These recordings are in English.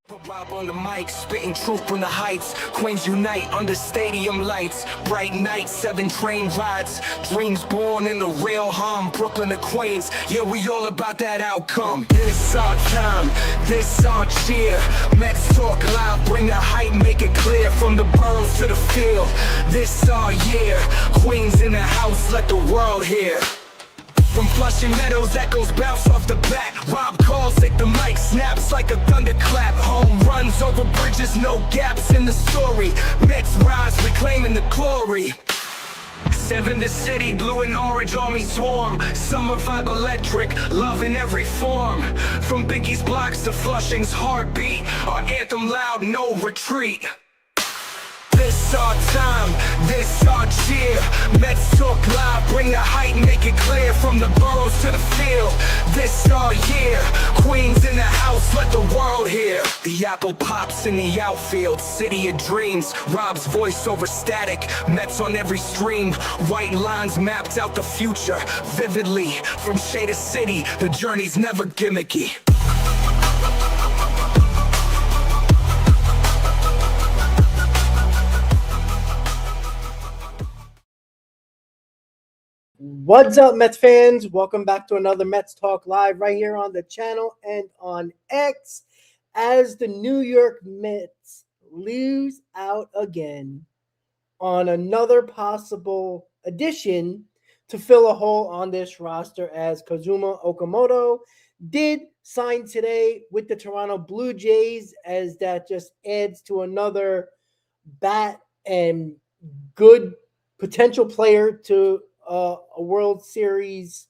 Rob on the mic, spitting truth from the heights. Queens unite under stadium lights. Bright nights, 7 train rides. Dreams born in the real hum. Brooklyn to Queens, yeah, we all about that outcome. This our time, this our cheer. Mets talk loud, bring the hype, make it clear. From the boroughs to the field, this our year. Queens in the house, let the world hear. From Flushing Meadows, echoes bounce off the bat. Rob calls, take the mic, snaps like a thunderclap. Home runs over bridges, no gaps in the story. Mets rise, reclaiming the glory. 7 the city, blue and orange army swarm. Summer vibe electric, love in every form. From Biggie's blocks to Flushing's heartbeat. Our anthem loud, no retreat. This our time, this our cheer. Mets talk loud, bring the hype, make it clear. From the boroughs to the field, this our year. Queens in the house, let the world hear. The apple pops in the outfield, city of dreams. Rob's voice over static, Mets on every stream. White lines mapped out the future, vividly. From shade to city, the journey's never gimmicky. What's up, Mets fans? Welcome back to another Mets Talk Live right here on the channel and on X as the New York Mets lose out again on another possible addition to fill a hole on this roster, as Kazuma Okamoto did sign today with the Toronto Blue Jays, as that just adds to another bat and good potential player to a World Series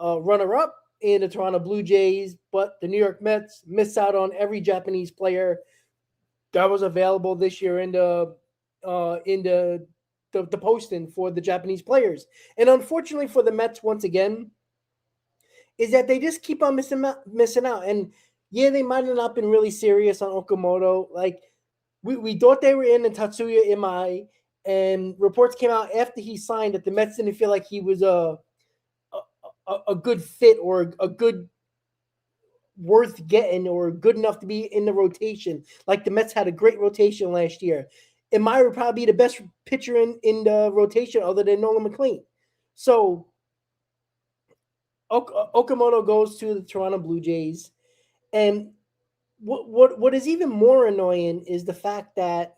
runner-up in the Toronto Blue Jays, but the New York Mets miss out on every Japanese player that was available this year in the posting for the Japanese players. And unfortunately for the Mets, once again, is that they just keep on missing out. And yeah, they might have not been really serious on Okamoto. Like we thought they were in Tatsuya Imai. And reports came out after he signed that the Mets didn't feel like he was a good fit or a good worth getting or good enough to be in the rotation. Like the Mets had a great rotation last year. Imai would probably be the best pitcher in the rotation other than Nolan McLean. So Okamoto goes to the Toronto Blue Jays. And what is even more annoying is the fact that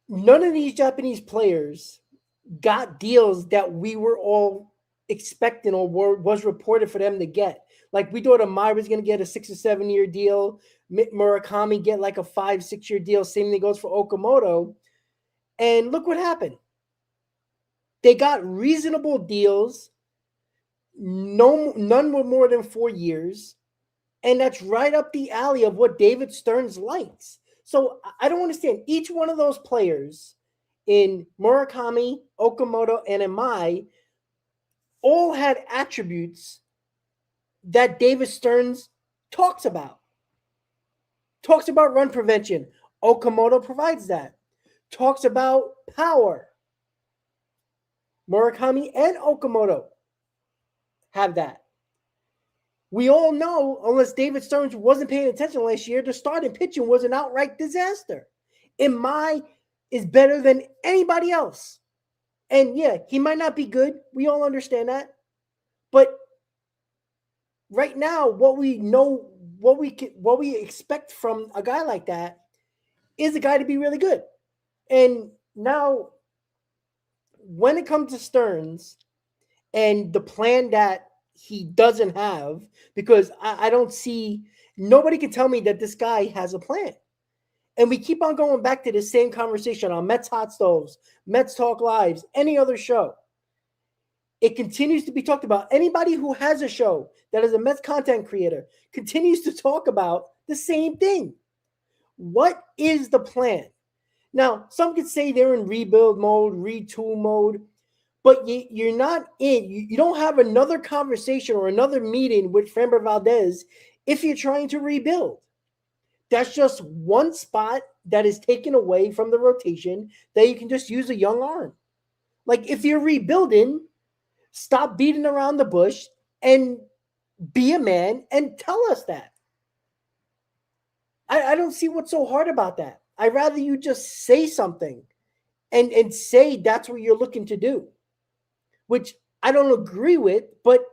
none of these Japanese players got deals that we were all expecting or was reported for them to get. Like we thought Amai was going to get a 6 or 7 year deal. Murakami get like a 5-6 year deal. Same thing goes for Okamoto. And look what happened. They got reasonable deals. None were more than 4 years. And that's right up the alley of what David Stearns likes. So I don't understand. Each one of those players in Murakami, Okamoto, and Imai all had attributes that David Stearns talks about. Talks about run prevention. Okamoto provides that. Talks about power. Murakami and Okamoto have that. We all know, unless David Stearns wasn't paying attention last year, the starting pitching was an outright disaster. Imai is better than anybody else. And yeah, he might not be good. We all understand that. But right now, what we know, what we expect from a guy like that is a guy to be really good. And now, when it comes to Stearns and the plan that he doesn't have, because I don't see, nobody can tell me that this guy has a plan. And we keep on going back to the same conversation on Mets Hot Stoves, Mets Talk Lives, any other show. It continues to be talked about. Anybody who has a show that is a Mets content creator continues to talk about the same thing. What is the plan? Now, some could say they're in rebuild mode, retool mode. But you're not in. You don't have another conversation or another meeting with Framber Valdez if you're trying to rebuild. That's just one spot that is taken away from the rotation that you can just use a young arm. Like if you're rebuilding, stop beating around the bush and be a man and tell us that. I don't see what's so hard about that. I'd rather you just say something and say that's what you're looking to do, which I don't agree with, but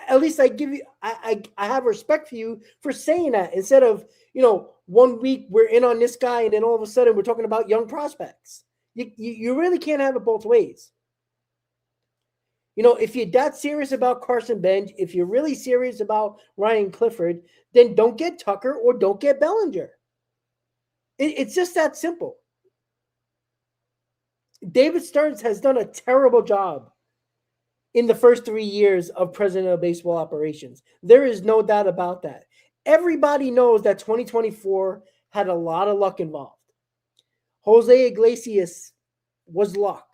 at least I give you, I have respect for you for saying that instead of, 1 week we're in on this guy and then all of a sudden we're talking about young prospects. You really can't have it both ways. If you're that serious about Carson Bench, if you're really serious about Ryan Clifford, then don't get Tucker or don't get Bellinger. It's just that simple. David Stearns has done a terrible job in the first 3 years of president of baseball operations. There is no doubt about that. Everybody knows that 2024 had a lot of luck involved. Jose Iglesias was luck.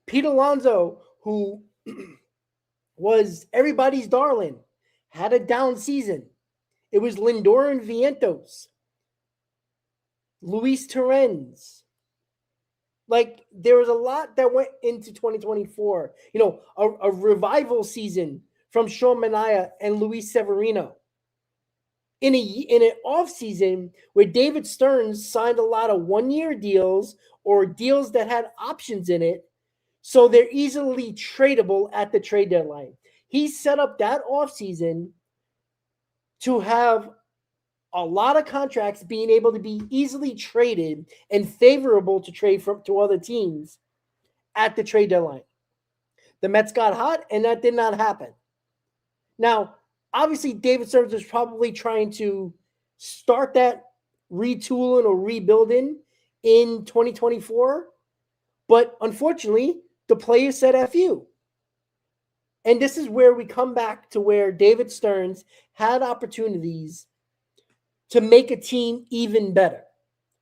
Pete Alonso, who was everybody's darling, had a down season. It was Lindor and Vientos, Luis Torrens. Like, there was a lot that went into 2024. A revival season from Sean Manaea and Luis Severino. In an offseason where David Stearns signed a lot of one-year deals or deals that had options in it, so they're easily tradable at the trade deadline. He set up that offseason to have a lot of contracts being able to be easily traded and favorable to trade to other teams at the trade deadline. The Mets got hot, and that did not happen. Now, obviously, David Stearns is probably trying to start that retooling or rebuilding in 2024, but unfortunately, the players said F you. And this is where we come back to where David Stearns had opportunities to make a team even better,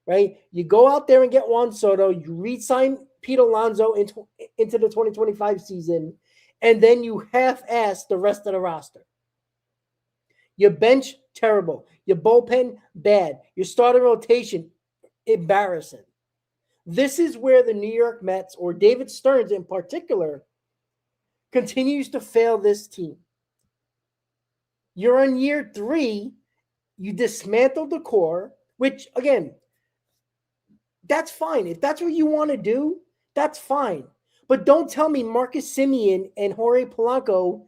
right? You go out there and get Juan Soto, you re-sign Pete Alonso into the 2025 season, and then you half-ass the rest of the roster. Your bench, terrible. Your bullpen, bad. Your starting rotation, embarrassing. This is where the New York Mets, or David Stearns in particular, continues to fail this team. You're on year 3. You dismantled the core, which, again, that's fine. If that's what you want to do, that's fine. But don't tell me Marcus Semien and Jorge Polanco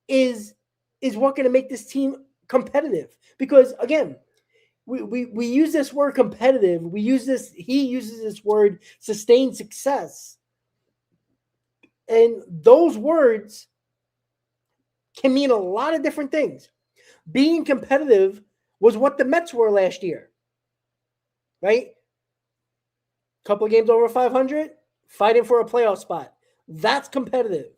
is what going to make this team competitive. Because, again, we use this word competitive. He uses this word sustained success. And those words can mean a lot of different things. Being competitive was what the Mets were last year, right? Couple of games over 500, fighting for a playoff spot. That's competitive.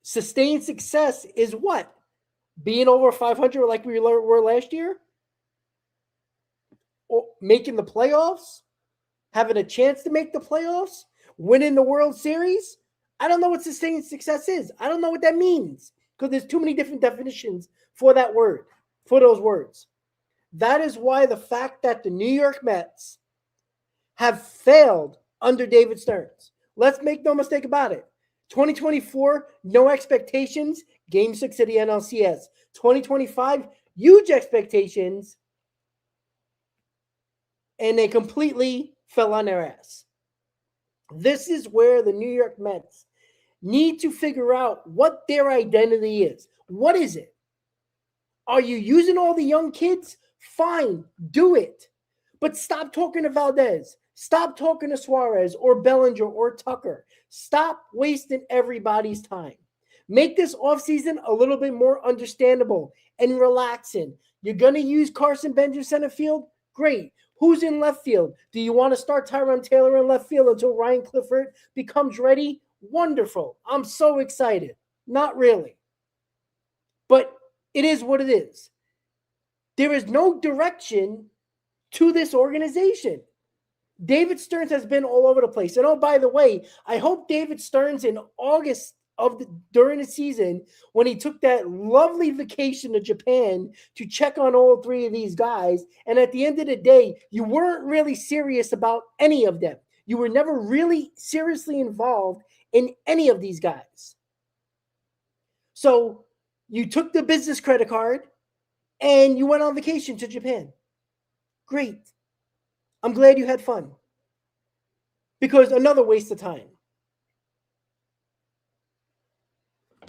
Sustained success is what? Being over 500 like we were last year? Or making the playoffs? Having a chance to make the playoffs? Winning the World Series? I don't know what sustained success is. I don't know what that means because there's too many different definitions for that word, for those words. That is why the fact that the New York Mets have failed under David Stearns. Let's make no mistake about it. 2024, no expectations, Game 6 of the NLCS. 2025, huge expectations, and they completely fell on their ass. This is where the New York Mets need to figure out what their identity is. What is it? Are you using all the young kids? Fine, do it. But stop talking to Valdez. Stop talking to Suarez or Bellinger or Tucker. Stop wasting everybody's time. Make this offseason a little bit more understandable and relaxing. You're going to use Carson Bench in center field? Great. Who's in left field? Do you want to start Tyrone Taylor in left field until Ryan Clifford becomes ready? Wonderful. I'm so excited. Not really. But it is what it is. There is no direction to this organization. David Stearns has been all over the place. And oh, by the way, I hope David Stearns in August during the season, when he took that lovely vacation to Japan to check on all 3 of these guys, and at the end of the day, you weren't really serious about any of them. You were never really seriously involved in any of these guys. So you took the business credit card and you went on vacation to Japan. Great. I'm glad you had fun. Because another waste of time.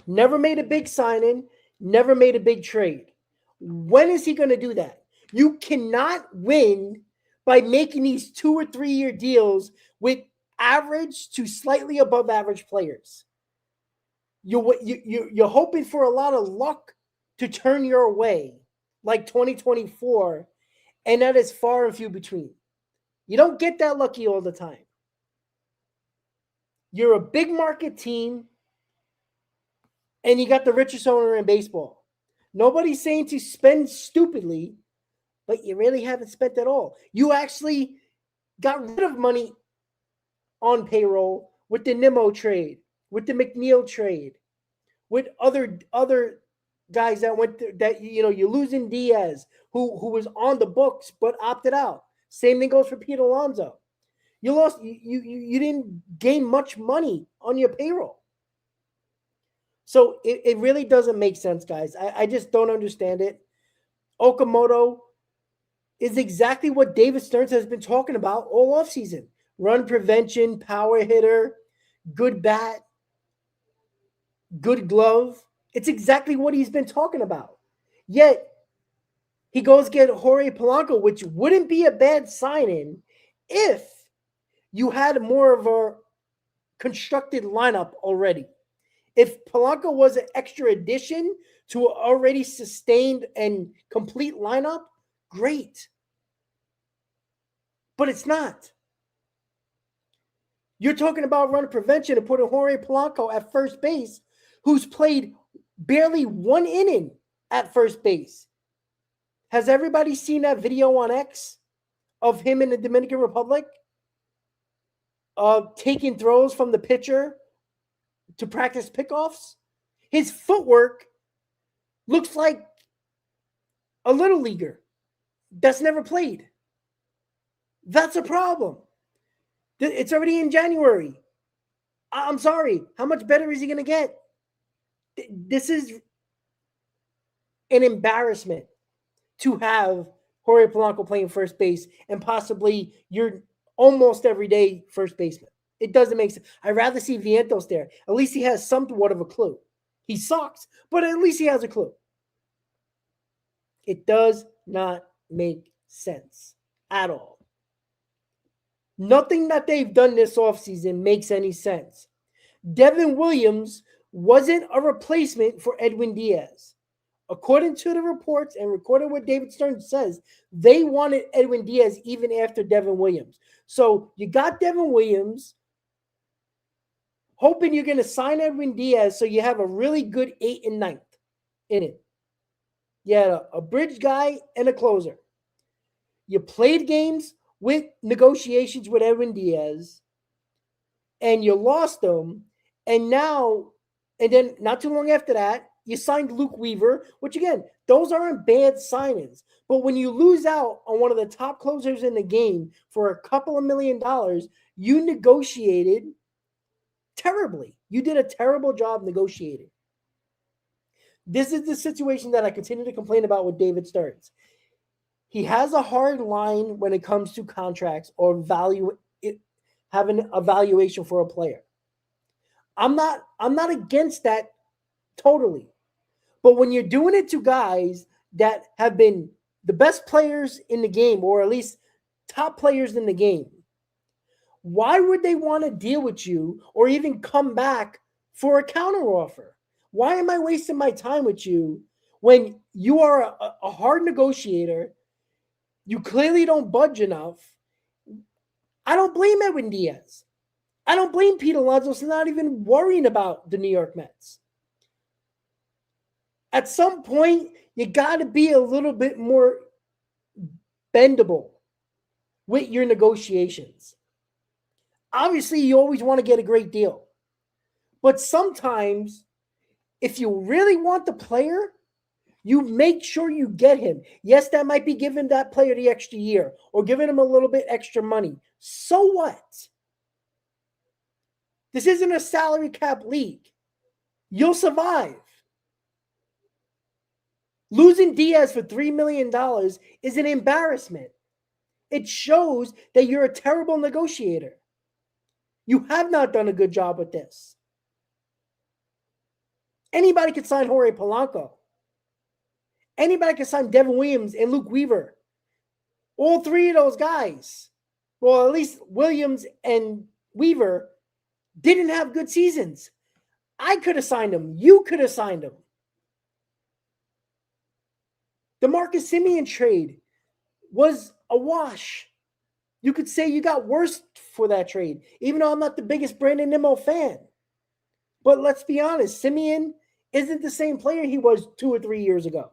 Never made a big signing, never made a big trade. When is he going to do that? You cannot win by making these 2 or 3 year deals with average to slightly above average players. You're hoping for a lot of luck to turn your way, like 2024, and that is far and few between. You don't get that lucky all the time. You're a big market team, and you got the richest owner in baseball. Nobody's saying to spend stupidly, but you really haven't spent at all. You actually got rid of money on payroll with the Nimmo trade, with the McNeil trade, with other guys that went through, that you're losing Diaz, who was on the books but opted out. Same thing goes for Pete Alonso. You lost. You didn't gain much money on your payroll. So it really doesn't make sense, guys. I just don't understand it. Okamoto is exactly what David Stearns has been talking about all offseason. Run prevention, power hitter, good bat, good glove. It's exactly what he's been talking about. Yet, he goes get Jorge Polanco, which wouldn't be a bad sign-in if you had more of a constructed lineup already. If Polanco was an extra addition to an already sustained and complete lineup, great. But it's not. You're talking about run prevention and putting Jorge Polanco at first base, who's played barely 1 inning at first base. Has everybody seen that video on X of him in the Dominican Republic taking throws from the pitcher to practice pickoffs? His footwork looks like a little leaguer that's never played. That's a problem. It's already in January. I'm sorry. How much better is he going to get? This is an embarrassment to have Jorge Polanco playing first base and possibly your almost everyday first baseman. It doesn't make sense. I'd rather see Vientos there. At least he has somewhat of a clue. He sucks, but at least he has a clue. It does not make sense at all. Nothing that they've done this offseason makes any sense. Devin Williams wasn't a replacement for Edwin Diaz. According to the reports and according what David Stearns says, they wanted Edwin Diaz even after Devin Williams. So you got Devin Williams, hoping you're going to sign Edwin Diaz so you have a really good 8th and 9th inning. You had a bridge guy and a closer. You played games with negotiations with Edwin Diaz, and you lost them. And then not too long after that, you signed Luke Weaver, which again, those aren't bad signings. But when you lose out on one of the top closers in the game for a couple of $1 million, you negotiated terribly. You did a terrible job negotiating. This is the situation that I continue to complain about with David Stearns. He has a hard line when it comes to contracts or having a valuation for a player. I'm not against that totally. But when you're doing it to guys that have been the best players in the game, or at least top players in the game, why would they want to deal with you or even come back for a counteroffer? Why am I wasting my time with you when you are a hard negotiator? You clearly don't budge enough. I don't blame Edwin Diaz. I don't blame Pete Alonso for not even worrying about the New York Mets. At some point, you got to be a little bit more bendable with your negotiations. Obviously, you always want to get a great deal. But sometimes, if you really want the player, you make sure you get him. Yes, that might be giving that player the extra year or giving him a little bit extra money. So what? This isn't a salary cap league. You'll survive. Losing Diaz for $3 million is an embarrassment. It shows that you're a terrible negotiator. You have not done a good job with this. Anybody could sign Jorge Polanco. Anybody can sign Devin Williams and Luke Weaver. All three of those guys, well, at least Williams and Weaver, didn't have good seasons. I could have signed them. You could have signed them. The Marcus Semien trade was a wash. You could say you got worse for that trade, even though I'm not the biggest Brandon Nimmo fan. But let's be honest, Semien isn't the same player he was 2 or 3 years ago.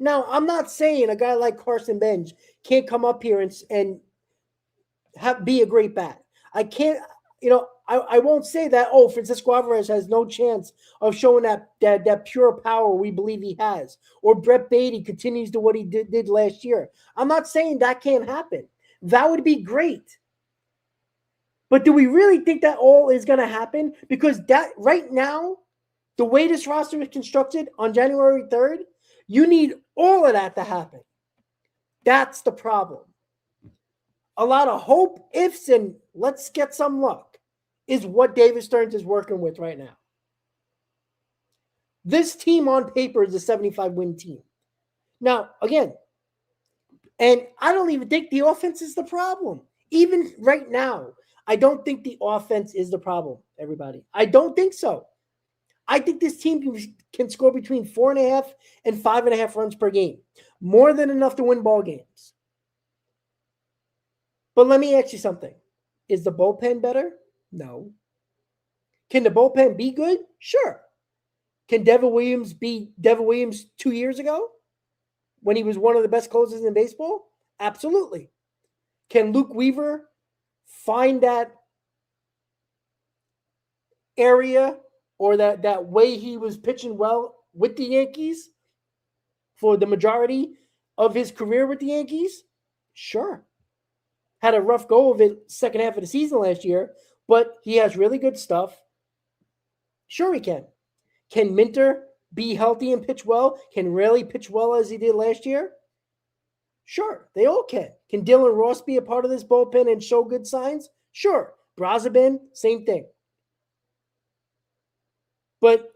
Now, I'm not saying a guy like Carson Benz can't come up here and be a great bat. I can't, I won't say that, Francisco Alvarez has no chance of showing that pure power we believe he has. Or Brett Beatty continues to what he did last year. I'm not saying that can't happen. That would be great. But do we really think that all is going to happen? Because that right now, the way this roster is constructed on January 3rd, you need all of that to happen. That's the problem. A lot of hope, ifs, and let's get some luck is what David Stearns is working with right now. This team on paper is a 75-win team. Now, again, and I don't even think the offense is the problem. Even right now, I don't think the offense is the problem, everybody. I don't think so. I think this team can score between 4.5 and 5.5 runs per game. More than enough to win ball games. But let me ask you something. Is the bullpen better? No. Can the bullpen be good? Sure. Can Devin Williams be Devin Williams 2 years ago when he was one of the best closers in baseball? Absolutely. Can Luke Weaver find that area or that way he was pitching well with the Yankees for the majority of his career with the Yankees? Sure. Had a rough go of it second half of the season last year, but he has really good stuff. Sure he can. Can Minter be healthy and pitch well? Can Raleigh pitch well as he did last year? Sure, they all can. Can Dylan Ross be a part of this bullpen and show good signs? Sure. Brazzabin, same thing. But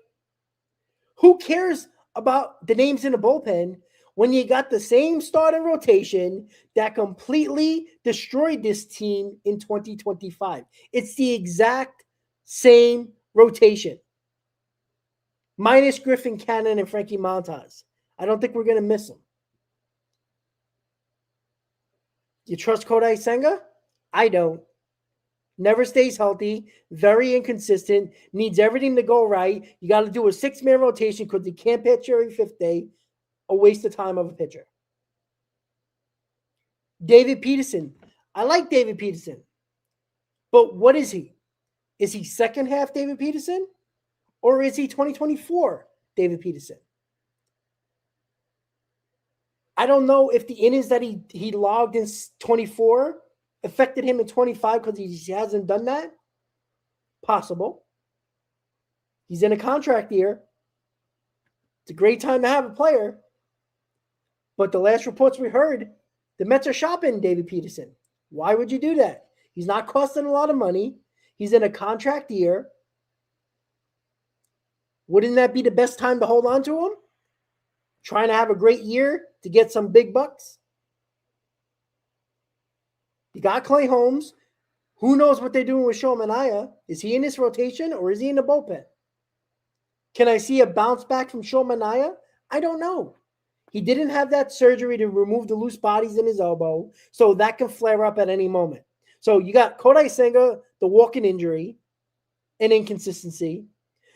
who cares about the names in the bullpen when you got the same starting rotation that completely destroyed this team in 2025? It's the exact same rotation. Minus Griffin Cannon and Frankie Montas. I don't think we're going to miss them. You trust Kodai Senga? I don't. Never stays healthy. Very inconsistent. Needs everything to go right. You got to do a 6-man rotation because he can't pitch every 5th day. A waste of time of a pitcher. David Peterson. I like David Peterson. But what is he? Is he second half David Peterson? Or is he 2024 David Peterson? I don't know if the innings that he logged in 24 affected him in 25 because he hasn't done that. Possible. He's in a contract year. It's a great time to have a player. But the last reports we heard, the Mets are shopping David Peterson. Why would you do that? He's not costing a lot of money. He's in a contract year. Wouldn't that be the best time to hold on to him? Trying to have a great year to get some big bucks? You got Clay Holmes. Who knows what they're doing with Sean Manaea? Is he in this rotation or is he in the bullpen? Can I see a bounce back from Sean Manaea? I don't know. He didn't have that surgery to remove the loose bodies in his elbow, so that can flare up at any moment. So you got Kodai Senga, the walking injury, and inconsistency.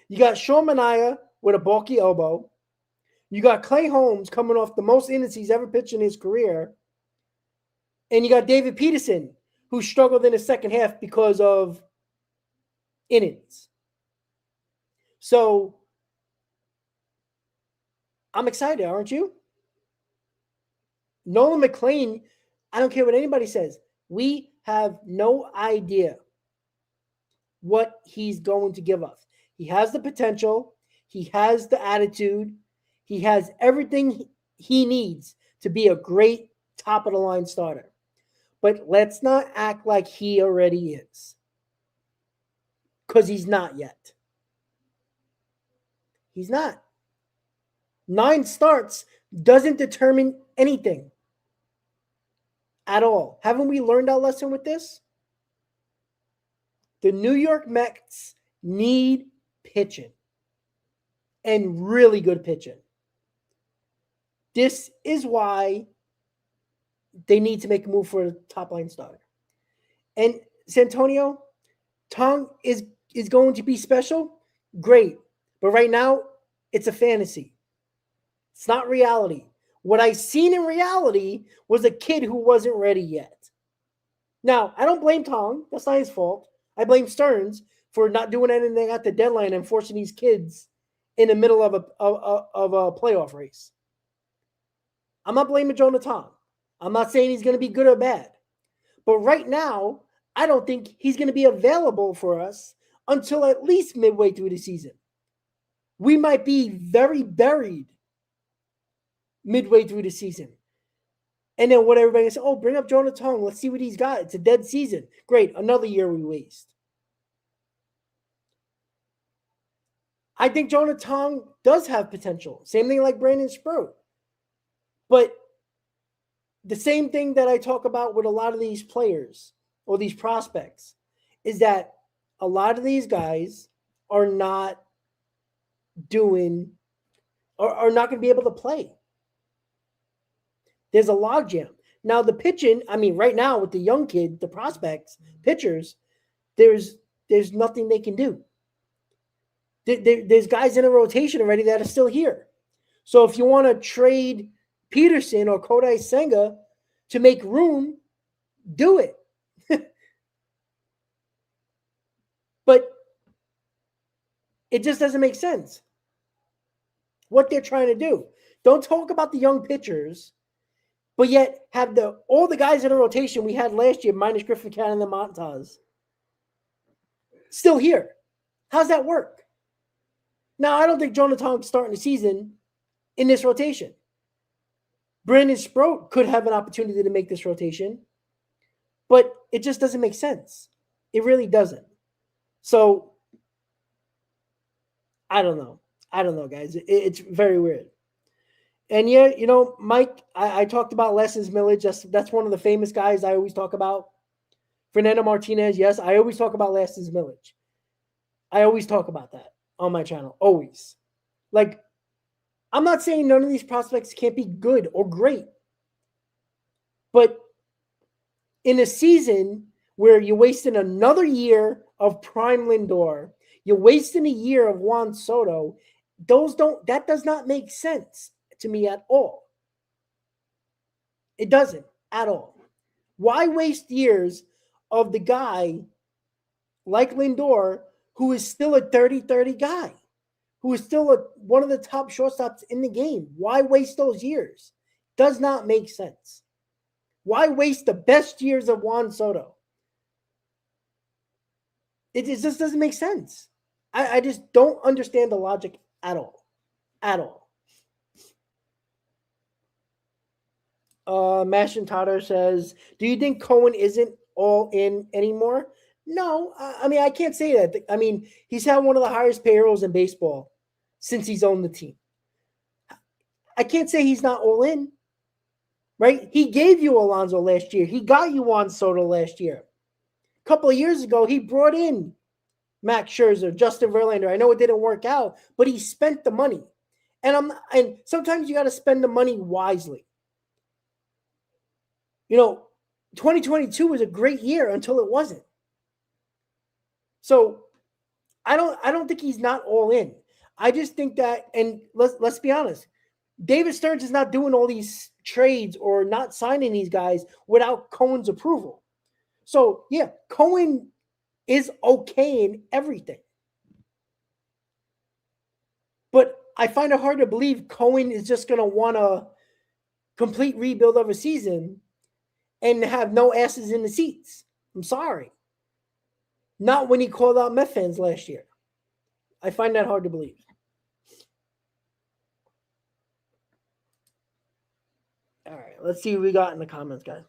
You got Sean Manaea with a bulky elbow. You got Clay Holmes coming off the most innings he's ever pitched in his career. And you got David Peterson, who struggled in the second half because of innings. So I'm excited, aren't you? Nolan McLean, I don't care what anybody says. We have no idea what he's going to give us. He has the potential. He has the attitude. He has everything he needs to be a great top of the line starter. But let's not act like he already is. Because he's not yet. He's not. 9 starts doesn't determine anything at all. Haven't we learned our lesson with this? The New York Mets need pitching and really good pitching. This is why they need to make a move for a top line starter. And Santonio, Tong is going to be special. Great. But right now, it's a fantasy. It's not reality. What I seen in reality was a kid who wasn't ready yet. Now, I don't blame Tong. That's not his fault. I blame Stearns for not doing anything at the deadline and forcing these kids in the middle of a playoff race. I'm not blaming Jonah Tong. I'm not saying he's going to be good or bad. But right now, I don't think he's going to be available for us until at least midway through the season. We might be very buried midway through the season. And then what everybody says, oh, bring up Jonah Tong. Let's see what he's got. It's a dead season. Great. Another year we waste. I think Jonah Tong does have potential. Same thing like Brandon Sproat. But the same thing that I talk about with a lot of these players or these prospects is that a lot of these guys are not doing or are not going to be able to play. There's a logjam. Now the pitching, I mean, right now with the young kid, the prospects, pitchers, there's nothing they can do. There's guys in a rotation already that are still here. So if you want to trade Peterson or Kodai Senga to make room, do it. But it just doesn't make sense what they're trying to do. Don't talk about the young pitchers, but yet have all the guys in a rotation we had last year, minus Griffin Cannon and Montas, still here. How's that work? Now, I don't think Jonah Tong's starting the season in this rotation. Brandon Sproat could have an opportunity to make this rotation, but it just doesn't make sense. It really doesn't. So, I don't know. I don't know, guys. It's very weird. And yeah, you know, Mike, I talked about Lessons Millage. That's one of the famous guys I always talk about. Fernando Martinez, yes, I always talk about Lessons Millage. I always talk about that on my channel, always. Like, I'm not saying none of these prospects can't be good or great. But in a season where you're wasting another year of Prime Lindor, you're wasting a year of Juan Soto, that does not make sense to me at all. It doesn't at all. Why waste years of the guy like Lindor who is still a 30-30 guy, who is still one of the top shortstops in the game? Why waste those years? Does not make sense. Why waste the best years of Juan Soto? It just doesn't make sense. I just don't understand the logic at all. At all. Mash and Totter says, do you think Cohen isn't all in anymore? No, I mean, I can't say that. I mean, he's had one of the highest payrolls in baseball since he's owned the team. I can't say he's not all in, right? He gave you Alonso last year. He got you Juan Soto last year. A couple of years ago, he brought in Max Scherzer, Justin Verlander. I know it didn't work out, but he spent the money. And sometimes you got to spend the money wisely. You know, 2022 was a great year until it wasn't. So I don't think he's not all in. I just think that, and let's be honest, David Stearns is not doing all these trades or not signing these guys without Cohen's approval. So yeah, Cohen is okay in everything. But I find it hard to believe Cohen is just going to want a complete rebuild of a season and have no asses in the seats. I'm sorry. Not when he called out Met fans last year. I find that hard to believe. All right, let's see what we got in the comments, guys.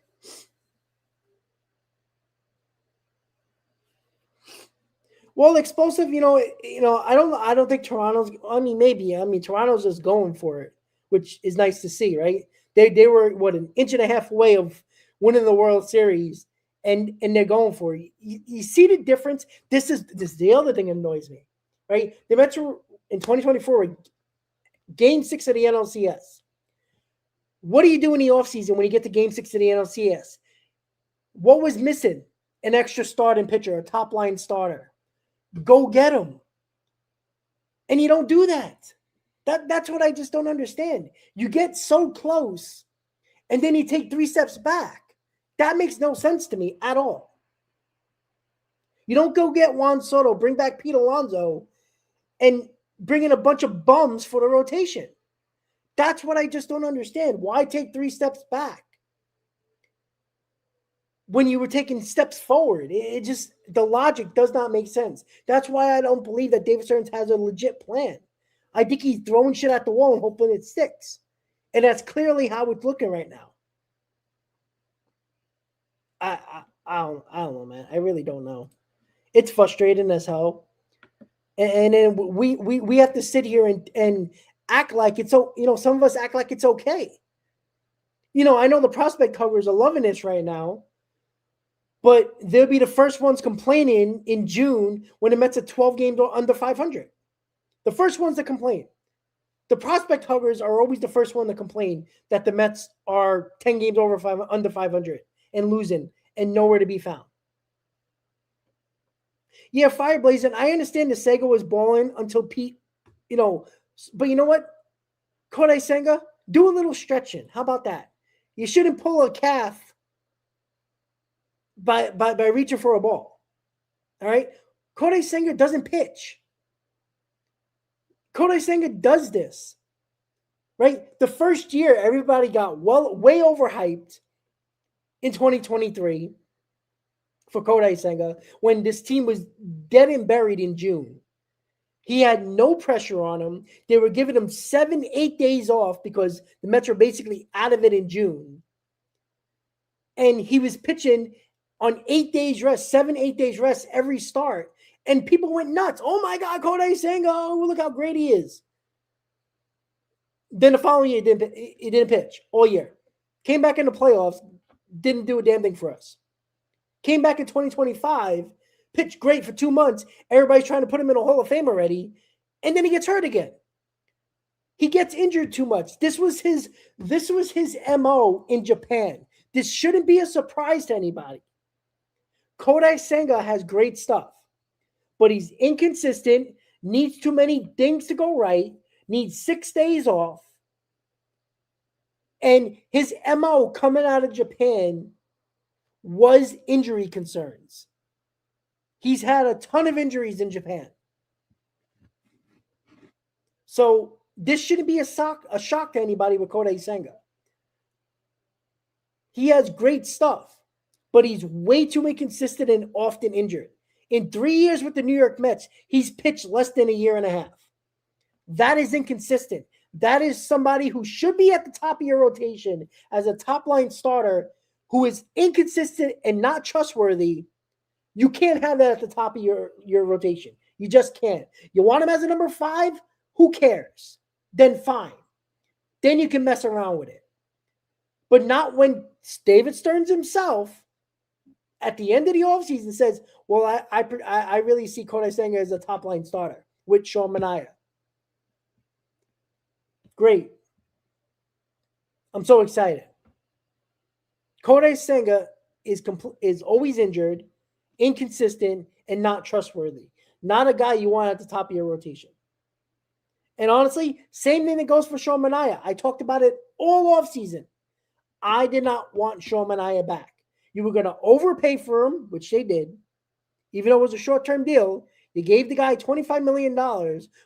Well, explosive, I don't think Toronto's. I mean, maybe. I mean, Toronto's just going for it, which is nice to see, right? They were an inch and a half away of winning the World Series, and they're going for it. You see the difference. This is the other thing that annoys me, right? The Mets were in 2024 were Game 6 of the NLCS. What do you do in the offseason when you get to Game 6 of the NLCS? What was missing? An extra starting pitcher, a top line starter. Go get him. And you don't do that. That's what I just don't understand. You get so close, and then you take 3 steps back. That makes no sense to me at all. You don't go get Juan Soto, bring back Pete Alonso, and bring in a bunch of bums for the rotation. That's what I just don't understand. Why take 3 steps back when you were taking steps forward? It just, the logic does not make sense. That's why I don't believe that David Stearns has a legit plan. I think he's throwing shit at the wall and hoping it sticks. And that's clearly how it's looking right now. I don't know, man. I really don't know. It's frustrating as hell. And then we have to sit here and act like it's so, some of us act like it's okay. I know the prospect huggers are loving this right now, but they'll be the first ones complaining in June when the Mets are 12 games under 500. The first ones to complain. The prospect huggers are always the first one to complain that the Mets are 10 games under 500 and losing and nowhere to be found. Yeah, fire blazing. I understand the Sega was balling until Pete, but you know what? Kodai Senga, do a little stretching. How about that? You shouldn't pull a calf by reaching for a ball. All right? Kodai Senga doesn't pitch. Kodai Senga does this. Right? The first year, everybody got way overhyped in 2023 for Kodai Senga when this team was dead and buried in June. He had no pressure on him. They were giving him 7-8 days off because the Mets were basically out of it in June. And he was pitching on 8 days rest, 7-8 days rest every start. And people went nuts. Oh my God, Kodai Senga, oh, look how great he is. Then the following year, he didn't pitch all year. Came back in the playoffs, didn't do a damn thing for us. Came back in 2025, pitched great for 2 months. Everybody's trying to put him in a Hall of Fame already. And then he gets hurt again. He gets injured too much. This was his MO in Japan. This shouldn't be a surprise to anybody. Kodai Senga has great stuff, but he's inconsistent, needs too many things to go right, needs 6 days off. And his MO coming out of Japan was injury concerns. He's had a ton of injuries in Japan. So this shouldn't be a shock to anybody with Kodai Senga. He has great stuff, but he's way too inconsistent and often injured. In 3 years with the New York Mets, he's pitched less than a year and a half. That is inconsistent. That is somebody who should be at the top of your rotation as a top-line starter who is inconsistent and not trustworthy. You can't have that at the top of your rotation. You just can't. You want him as a number 5? Who cares? Then fine. Then you can mess around with it. But not when David Stearns himself at the end of the offseason says, well, I really see Kodai Senga as a top-line starter with Sean Manaea. Great. I'm so excited. Kodai Senga is always injured, inconsistent, and not trustworthy. Not a guy you want at the top of your rotation. And honestly, same thing that goes for Sean Manaea. I talked about it all offseason. I did not want Sean Manaea back. You were going to overpay for him, which they did. Even though it was a short-term deal, you gave the guy $25 million,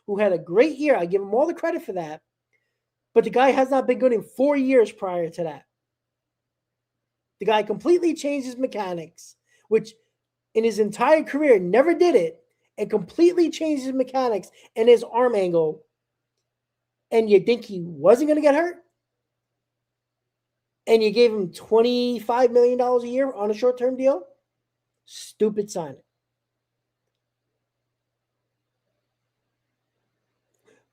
who had a great year. I give him all the credit for that. But the guy has not been good in 4 years prior to that. The guy completely changed his mechanics, which in his entire career never did it, and completely changed his mechanics and his arm angle, and you think he wasn't going to get hurt? And you gave him $25 million a year on a short-term deal? Stupid signing.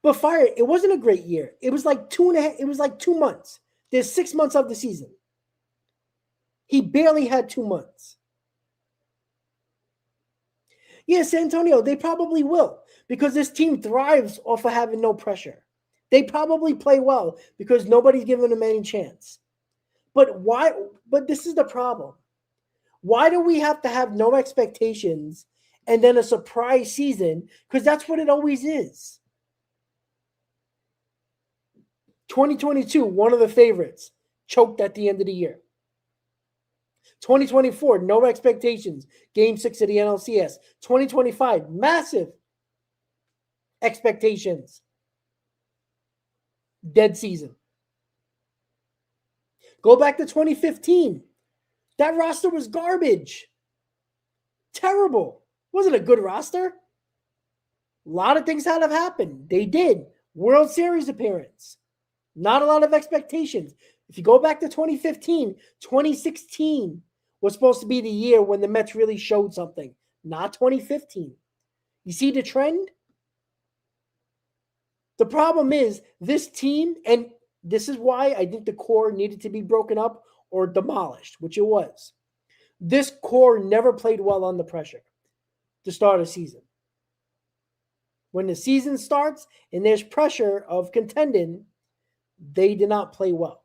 But Fire, it wasn't a great year. It was like 2 months. There's 6 months of the season. He barely had 2 months. Yeah, San Antonio, they probably will, because this team thrives off of having no pressure. They probably play well because nobody's giving them any chance. But why? But this is the problem. Why do we have to have no expectations and then a surprise season? Because that's what it always is. 2022, one of the favorites, choked at the end of the year. 2024, no expectations. Game 6 of the NLCS. 2025, massive expectations. Dead season. Go back to 2015. That roster was garbage. Terrible. Wasn't a good roster. A lot of things had to have happened. They did. World Series appearance. Not a lot of expectations. If you go back to 2015, 2016 was supposed to be the year when the Mets really showed something. Not 2015. You see the trend? The problem is this team, and this is why I think the core needed to be broken up or demolished, which it was. This core never played well under pressure to start a season. When the season starts and there's pressure of contending, they did not play well.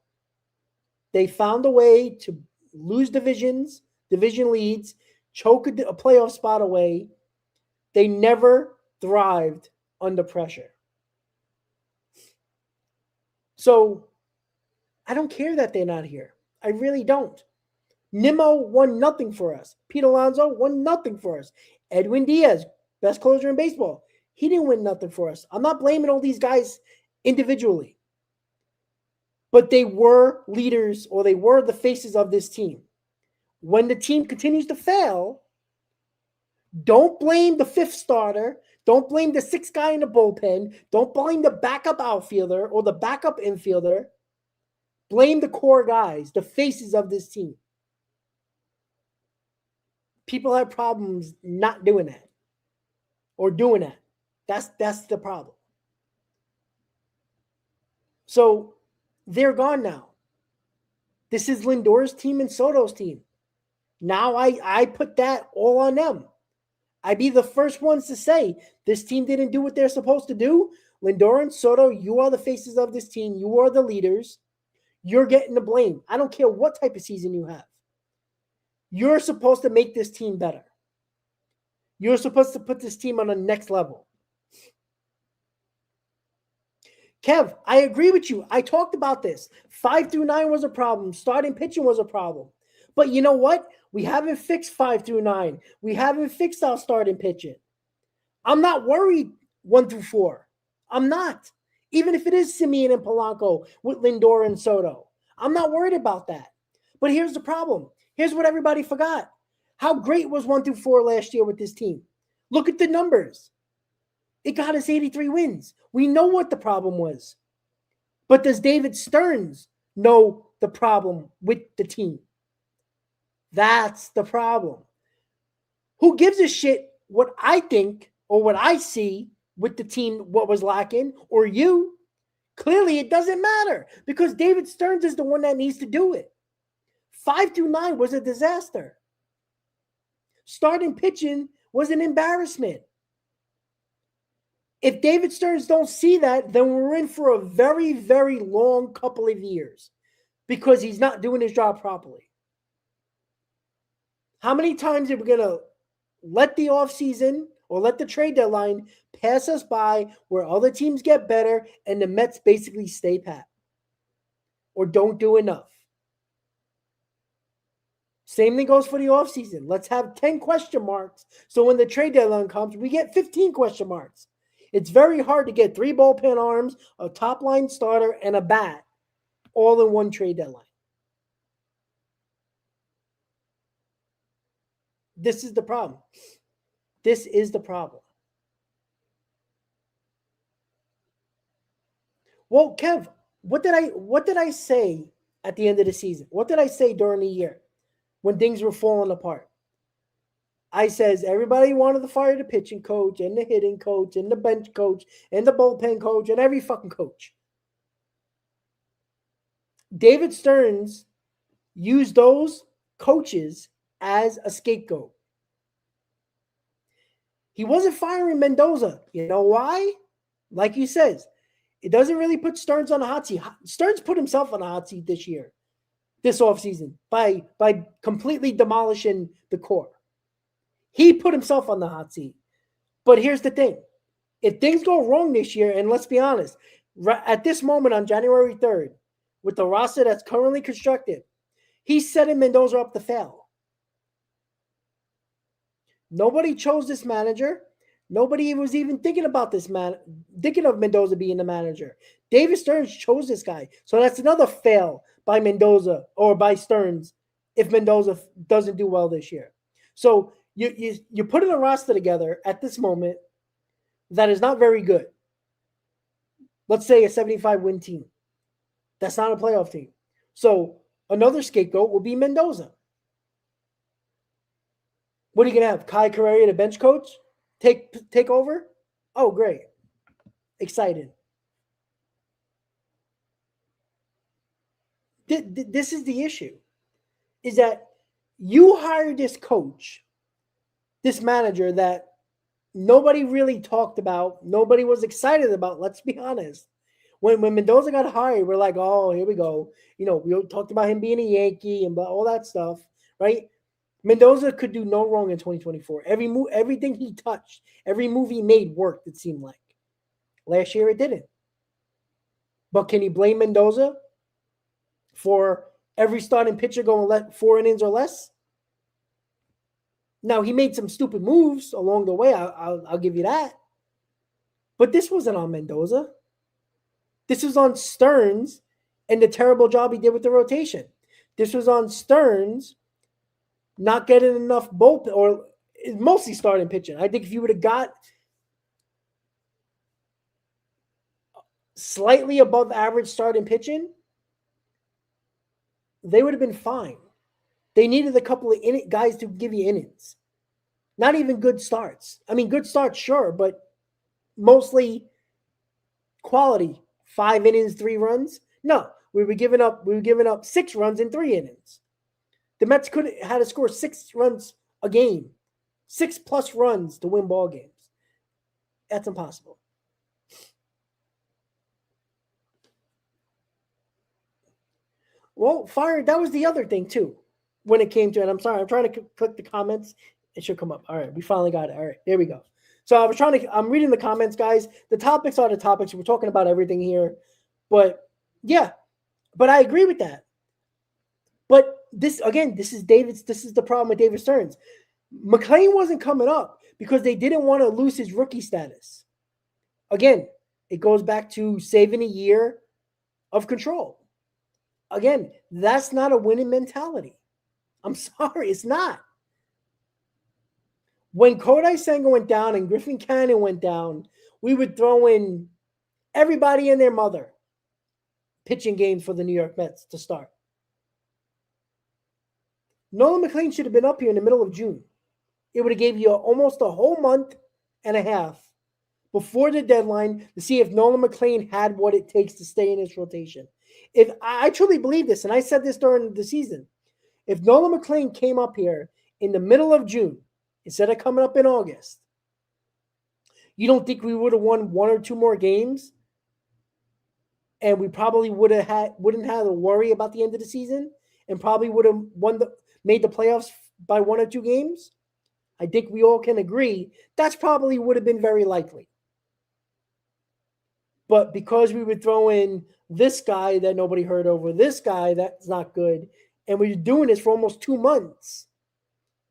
They found a way to lose division leads, choke a playoff spot away. They never thrived under pressure. So I don't care that they're not here. I really don't. Nimmo won nothing for us. Pete Alonso won nothing for us. Edwin Diaz, best closer in baseball, he didn't win nothing for us. I'm not blaming all these guys individually. But they were leaders, or they were the faces of this team. When the team continues to fail, don't blame the fifth starter. Don't blame the sixth guy in the bullpen. Don't blame the backup outfielder or the backup infielder. Blame the core guys, the faces of this team. People have problems not doing that or doing that. That's the problem. So they're gone now. This is Lindor's team and Soto's team. Now I put that all on them. I'd be the first ones to say this team didn't do what they're supposed to do. Lindor and Soto, you are the faces of this team. You are the leaders. You're getting the blame. I don't care what type of season you have. You're supposed to make this team better. You're supposed to put this team on the next level. Kev, I agree with you. I talked about this. 5 through 9 was a problem. Starting pitching was a problem. But you know what? We haven't fixed 5 through 9. We haven't fixed our starting pitching. I'm not worried 1 through 4. I'm not. Even if it is Simeon and Polanco with Lindor and Soto. I'm not worried about that. But here's the problem. Here's what everybody forgot. How great was 1 through 4 last year with this team? Look at the numbers. It got us 83 wins. We know what the problem was. But does David Stearns know the problem with the team? That's the problem. Who gives a shit what I think or what I see with the team, what was lacking, or you? Clearly, it doesn't matter because David Stearns is the one that needs to do it. 5 through 9 was a disaster. Starting pitching was an embarrassment. If David Stearns don't see that, then we're in for a very, very long couple of years because he's not doing his job properly. How many times are we going to let the offseason or let the trade deadline pass us by where other teams get better and the Mets basically stay pat or don't do enough? Same thing goes for the offseason. Let's have 10 question marks so when the trade deadline comes, we get 15 question marks. It's very hard to get 3 bullpen arms, a top-line starter, and a bat all in one trade deadline. This is the problem. This is the problem. Well, Kev, what did I say at the end of the season? What did I say during the year when things were falling apart? I says everybody wanted to fire the pitching coach and the hitting coach and the bench coach and the bullpen coach and every fucking coach. David Stearns used those coaches as a scapegoat. He wasn't firing Mendoza. You know why? Like he says, it doesn't really put Stearns on the hot seat. Stearns put himself on the hot seat this year, this offseason, by completely demolishing the core. He put himself on the hot seat. But here's the thing. If things go wrong this year, and let's be honest, at this moment on January 3rd, with the roster that's currently constructed, he's setting Mendoza up to fail. Nobody chose this manager. Nobody was even thinking about this thinking of Mendoza being the manager. David Stearns chose this guy. So that's another fail by Mendoza or by Stearns if Mendoza doesn't do well this year. So you're putting a roster together at this moment that is not very good. Let's say a 75-win team. That's not a playoff team. So another scapegoat will be Mendoza. What are you going to have? Kai Correa, the bench coach, take over? Oh, great. Excited. This is the issue, is that you hired this coach, this manager that nobody really talked about, nobody was excited about, let's be honest. When Mendoza got hired, we're like, oh, here we go. We talked about him being a Yankee and all that stuff, right? Mendoza could do no wrong in 2024. Everything he touched, every move he made worked, it seemed like. Last year it didn't. But can you blame Mendoza for every starting pitcher going 4 innings or less? Now, he made some stupid moves along the way. I'll give you that. But this wasn't on Mendoza. This was on Stearns and the terrible job he did with the rotation. This was on Stearns not getting enough bullpen, or mostly starting pitching. I think if you would have got slightly above average starting pitching, they would have been fine. They needed a couple of guys to give you innings. Not even good starts. I mean, good starts, sure, but mostly quality. 5 innings, 3 runs. No, we were giving up 6 runs in 3 innings. The Mets had to score 6 runs a game, 6+ runs to win ball games. That's impossible. Well, that was the other thing too. When it came to it, I'm sorry, I'm trying to click the comments. It should come up. All right, we finally got it. All right, there we go. So I'm reading the comments, guys. The topics are the topics. We're talking about everything here. But yeah, but I agree with that. But this is the problem with David Stearns. McLean wasn't coming up because they didn't want to lose his rookie status. Again, it goes back to saving a year of control. Again, that's not a winning mentality. I'm sorry, it's not. When Kodai Senga went down and Griffin Cannon went down, we would throw in everybody and their mother pitching games for the New York Mets to start. Nolan McLean should have been up here in the middle of June. It would have gave you almost a whole month and a half before the deadline to see if Nolan McLean had what it takes to stay in his rotation. If I truly believe this, and I said this during the season, if Nolan McLean came up here in the middle of June instead of coming up in August, you don't think we would have won 1 or 2 more games? And we probably wouldn't have to worry about the end of the season, and probably would have made the playoffs by 1 or 2 games? I think we all can agree that's probably would have been very likely. But because we would throw in this guy that nobody heard over, this guy that's not good, and we were doing this for almost 2 months,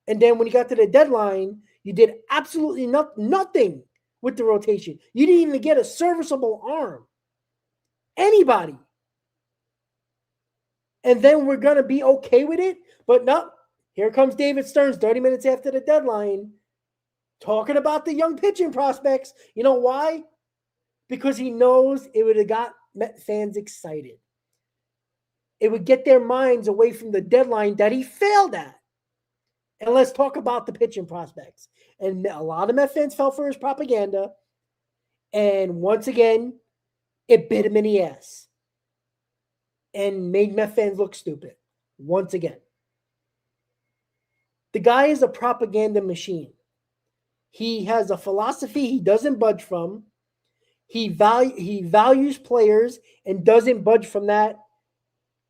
and then when you got to the deadline, you did absolutely nothing with the rotation. You didn't even get a serviceable arm. Anybody. And then we're going to be okay with it, but not. Here comes David Stearns 30 minutes after the deadline talking about the young pitching prospects. You know why? Because he knows it would have got Met fans excited. It would get their minds away from the deadline that he failed at. And let's talk about the pitching prospects. And a lot of Met fans fell for his propaganda. And once again, it bit him in the ass and made Met fans look stupid once again. The guy is a propaganda machine. He has a philosophy he doesn't budge from. He values players and doesn't budge from that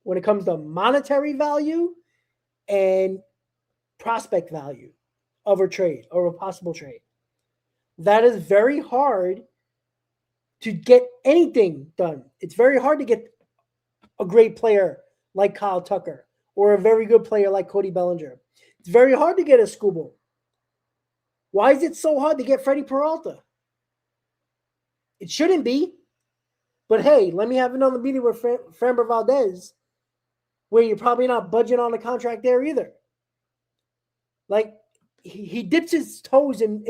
when it comes to monetary value and prospect value of a trade or a possible trade. That is very hard to get anything done. It's very hard to get a great player like Kyle Tucker or a very good player like Cody Bellinger. It's very hard to get a Skubal. Why is it so hard to get Freddie Peralta? It shouldn't be. But hey, let me have another meeting with Framber Valdez where you're probably not budging on a contract there either. Like, he dips his toes in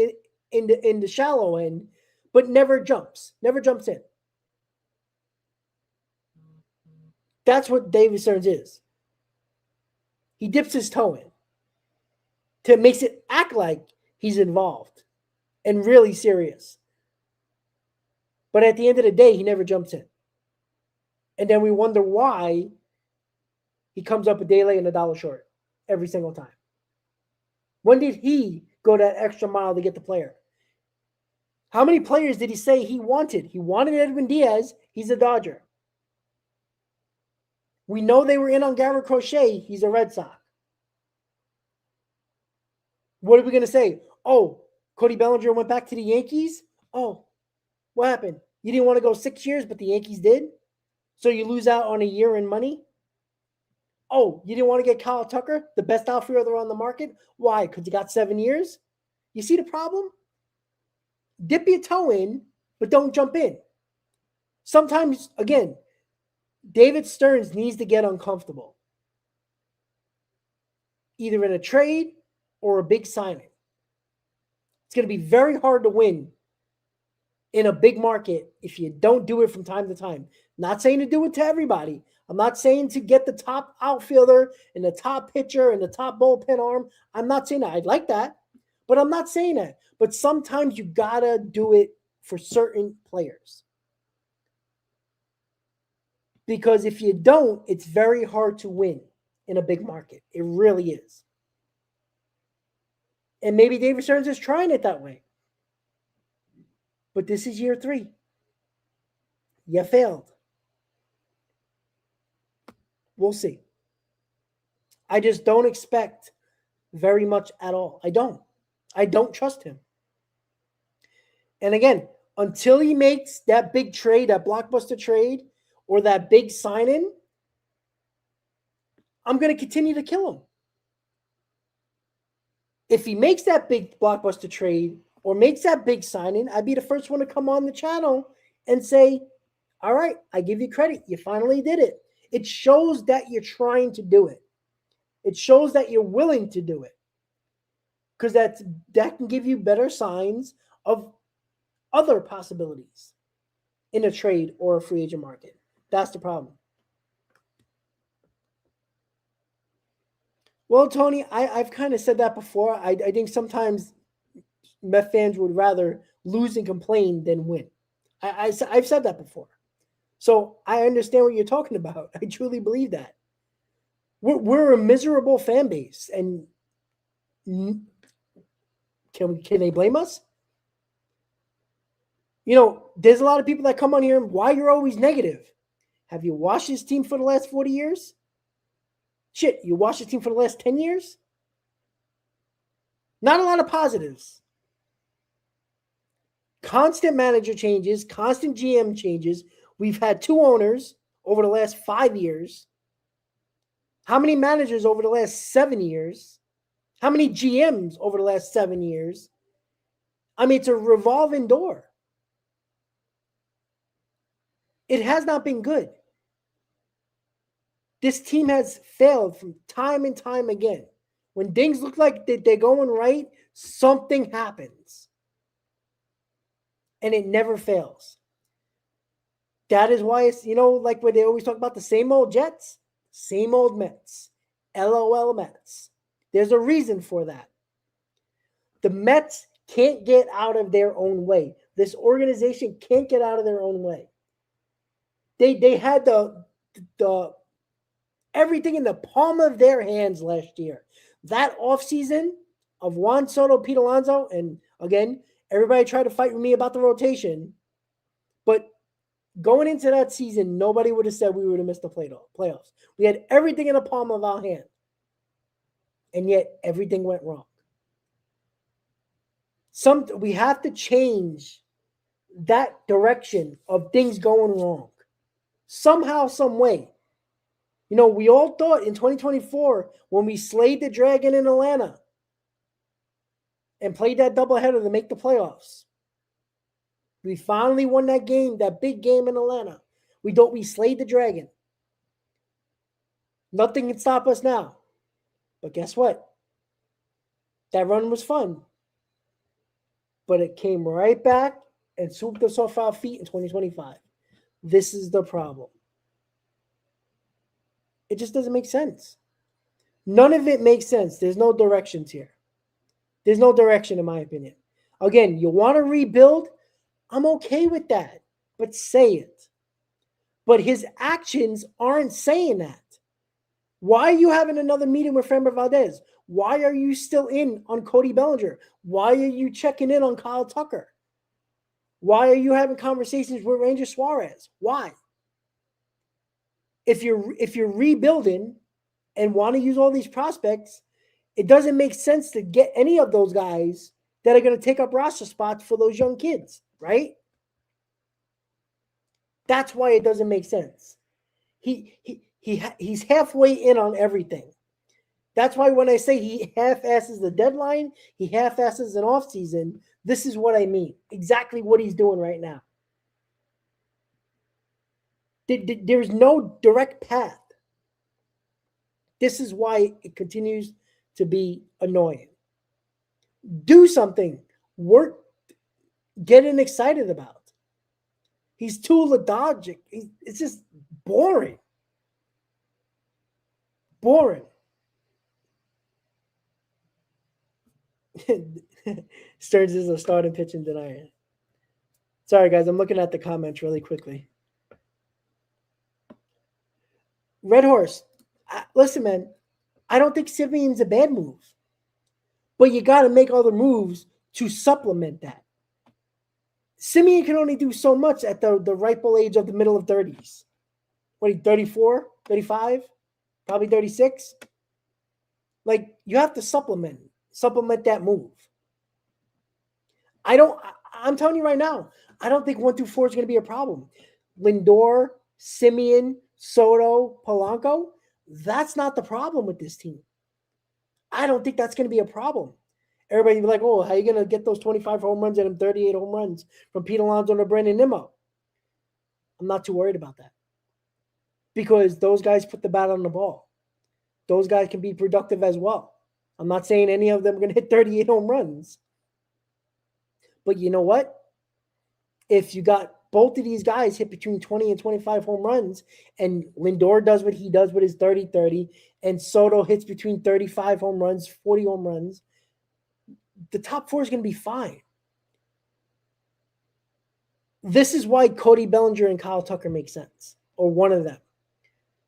the shallow end, but never jumps in. That's what David Stearns is. He dips his toe in. Makes it act like he's involved and really serious. But at the end of the day, he never jumps in. And then we wonder why he comes up a day late and $1 short every single time. When did he go that extra mile to get the player? How many players did he say he wanted? He wanted Edwin Diaz. He's a Dodger. We know they were in on Garrett Crochet. He's a Red Sox. What are we going to say? Oh, Cody Bellinger went back to the Yankees? Oh, what happened? You didn't want to go 6 years, but the Yankees did? So you lose out on a year in money? Oh, you didn't want to get Kyle Tucker, the best outfielder on the market? Why? Because he got 7 years? You see the problem? Dip your toe in, but don't jump in. Sometimes, again, David Stearns needs to get uncomfortable. Either in a trade or a big signing. It's going to be very hard to win in a big market if you don't do it from time to time. Not saying to do it to everybody. I'm not saying to get the top outfielder and the top pitcher and the top bullpen arm. I'm not saying that. I'd like that, but I'm not saying that. But sometimes you got to do it for certain players. Because if you don't, it's very hard to win in a big market. It really is. And maybe David Stearns is trying it that way. But this is year 3. You failed. We'll see. I just don't expect very much at all. I don't trust him. And again, until he makes that big trade, that blockbuster trade, or that big sign-in, I'm going to continue to kill him. If he makes that big blockbuster trade or makes that big sign-in, I'd be the first one to come on the channel and say, all right, I give you credit. You finally did it. It shows that you're trying to do it. It shows that you're willing to do it. Because that can give you better signs of other possibilities in a trade or a free agent market. That's the problem. Well, Tony, I've kind of said that before. I think sometimes Met fans would rather lose and complain than win. I've said that before. So I understand what you're talking about. I truly believe that. We're a miserable fan base. And can they blame us? You know, there's a lot of people that come on here and why you're always negative. Have you watched this team for the last 40 years? Shit, you watched this team for the last 10 years? Not a lot of positives. Constant manager changes, constant GM changes. We've had 2 owners over the last 5 years. How many managers over the last 7 years? How many GMs over the last 7 years? I mean, it's a revolving door. It has not been good. This team has failed from time and time again. When things look like they're going right, something happens. And it never fails. That is why it's, like where they always talk about the same old Jets, same old Mets, LOL Mets. There's a reason for that. The Mets can't get out of their own way. This organization can't get out of their own way. They had the everything in the palm of their hands last year. That offseason of Juan Soto, Pete Alonso, and again, everybody tried to fight with me about the rotation, but going into that season, nobody would have said we would have missed the playoffs. We had everything in the palm of our hand, and yet everything went wrong. We have to change that direction of things going wrong. Somehow, some way. We all thought in 2024, when we slayed the Dragon in Atlanta and played that doubleheader to make the playoffs, we finally won that game, that big game in Atlanta. We thought we slayed the Dragon. Nothing can stop us now. But guess what? That run was fun. But it came right back and swooped us off our feet in 2025. This is the problem. It just doesn't make sense. None of it makes sense. There's no directions here. There's no direction, in my opinion. Again, you want to rebuild? I'm okay with that. But say it. But his actions aren't saying that. Why are you having another meeting with Framber Valdez? Why are you still in on Cody Bellinger? Why are you checking in on Kyle Tucker? Why are you having conversations with Ranger Suarez? Why? If you're rebuilding and want to use all these prospects, it doesn't make sense to get any of those guys that are going to take up roster spots for those young kids, right? That's why it doesn't make sense. He's halfway in on everything. That's why when I say he half-asses the deadline, he half-asses an offseason, this is what I mean. Exactly what he's doing right now. There's no direct path. This is why it continues to be annoying. Do something. Work. Getting excited about. He's too lethargic. It's just boring. Boring. Stearns is a starting pitching denier. Sorry, guys. I'm looking at the comments really quickly. Red Horse. Listen, man. I don't think Simeon's a bad move. But you got to make other moves to supplement that. Simeon can only do so much at the ripe old age of the middle of 30s. What, 34, 35, probably 36? Like, you have to supplement that move. I'm telling you right now, I don't think 1 through 4 is going to be a problem. Lindor, Simeon, Soto, Polanco, that's not the problem with this team. I don't think that's going to be a problem. Everybody be like, oh, how are you going to get those 25 home runs and 38 home runs from Pete Alonso to Brandon Nimmo? I'm not too worried about that. Because those guys put the bat on the ball. Those guys can be productive as well. I'm not saying any of them are going to hit 38 home runs. But you know what? If you got both of these guys hit between 20 and 25 home runs, and Lindor does what he does with his 30-30, and Soto hits between 35 home runs, 40 home runs, the top 4 is going to be fine. This is why Cody Bellinger and Kyle Tucker make sense, or one of them,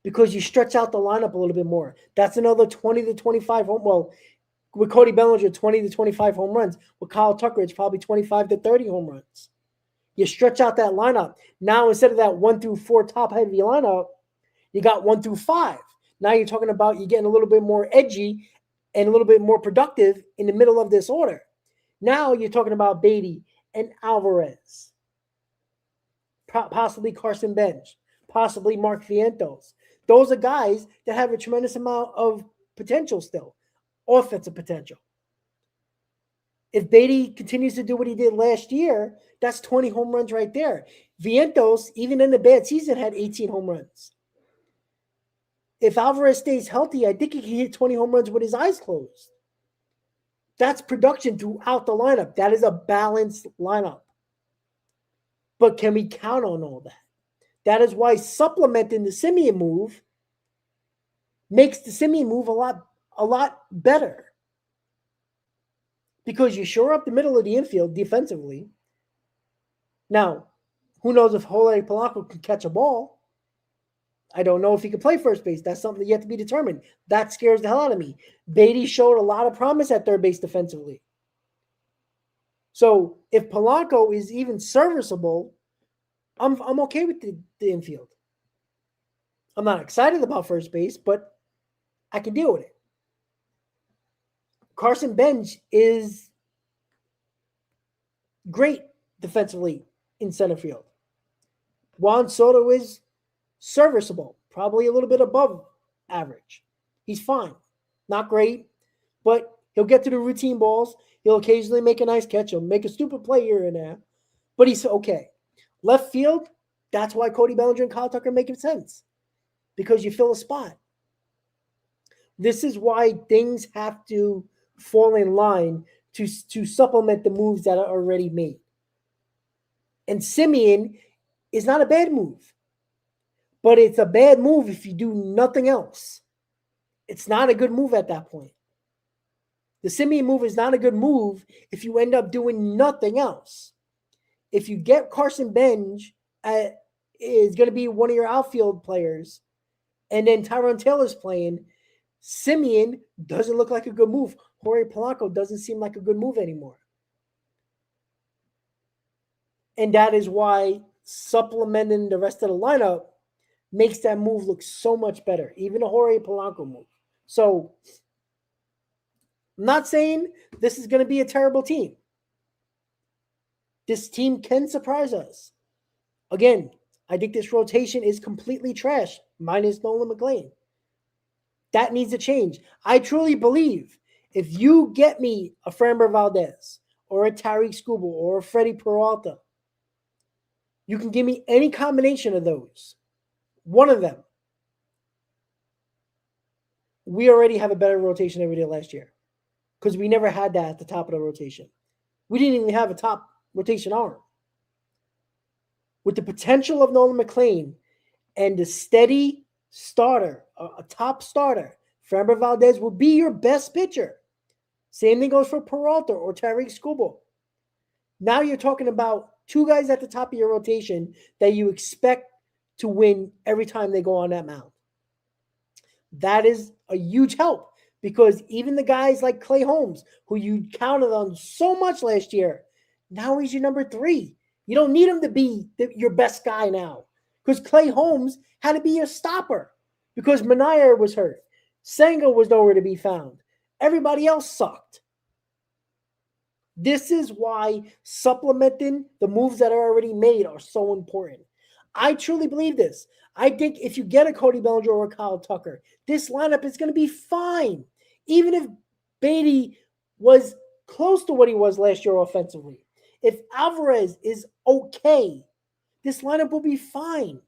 because you stretch out the lineup a little bit more. That's another 20 to 25 home. Well, with Cody Bellinger, 20 to 25 home runs. With Kyle Tucker, it's probably 25 to 30 home runs. You stretch out that lineup. Now, instead of that 1 through 4 top heavy lineup, you got 1 through 5. Now you're talking about you getting a little bit more edgy and a little bit more productive in the middle of this order. Now you're talking about Beatty and Alvarez, possibly Carson Bench, possibly Mark Vientos. Those are guys that have a tremendous amount of potential still, offensive potential. If Beatty continues to do what he did last year, that's 20 home runs right there. Vientos, even in the bad season, had 18 home runs. If Alvarez stays healthy, I think he can hit 20 home runs with his eyes closed. That's production throughout the lineup. That is a balanced lineup. But can we count on all that? That is why supplementing the Semien move makes the Semien move a lot better. Because you shore up the middle of the infield defensively. Now, who knows if Jorge Polanco can catch a ball? I don't know if he can play first base. That's something yet to be determined. That scares the hell out of me. Beatty showed a lot of promise at third base defensively. So if Polanco is even serviceable, I'm okay with the infield. I'm not excited about first base, but I can deal with it. Carson Bench is great defensively in center field. Juan Soto is serviceable, probably a little bit above average. He's fine. Not great, but he'll get to the routine balls. He'll occasionally make a nice catch. He'll make a stupid play here and there, but he's okay. Left field, that's why Cody Bellinger and Kyle Tucker make sense, because you fill a spot. This is why things have to fall in line to supplement the moves that are already made. And Semien is not a bad move, but it's a bad move if you do nothing else. It's not a good move at that point. The Semien move is not a good move if you end up doing nothing else. If you get Carson Bench is going to be one of your outfield players, and then Tyrone Taylor's playing, Semien doesn't look like a good move. Jorge Polanco doesn't seem like a good move anymore. And that is why supplementing the rest of the lineup makes that move look so much better, even a Jorge Polanco move. So I'm not saying this is going to be a terrible team. This team can surprise us. Again, I think this rotation is completely trash, minus Nolan McLean. That needs to change. I truly believe if you get me a Framber Valdez or a Tariq Skubal or a Freddie Peralta, you can give me any combination of those. One of them. We already have a better rotation than we did last year, because we never had that at the top of the rotation. We didn't even have a top rotation arm. With the potential of Nolan McLean and the steady starter, a top starter, Framber Valdez will be your best pitcher. Same thing goes for Peralta or Tariq Skubal. Now you're talking about two guys at the top of your rotation that you expect to win every time they go on that mound. That is a huge help, because even the guys like Clay Holmes, who you counted on so much last year, now he's your number 3. You don't need him to be your best guy now, because Clay Holmes had to be your stopper because Manaea was hurt. Senga was nowhere to be found. Everybody else sucked. This is why supplementing the moves that are already made are so important. I truly believe this. I think if you get a Cody Bellinger or a Kyle Tucker, this lineup is going to be fine. Even if Beatty was close to what he was last year offensively. If Alvarez is okay, this lineup will be fine.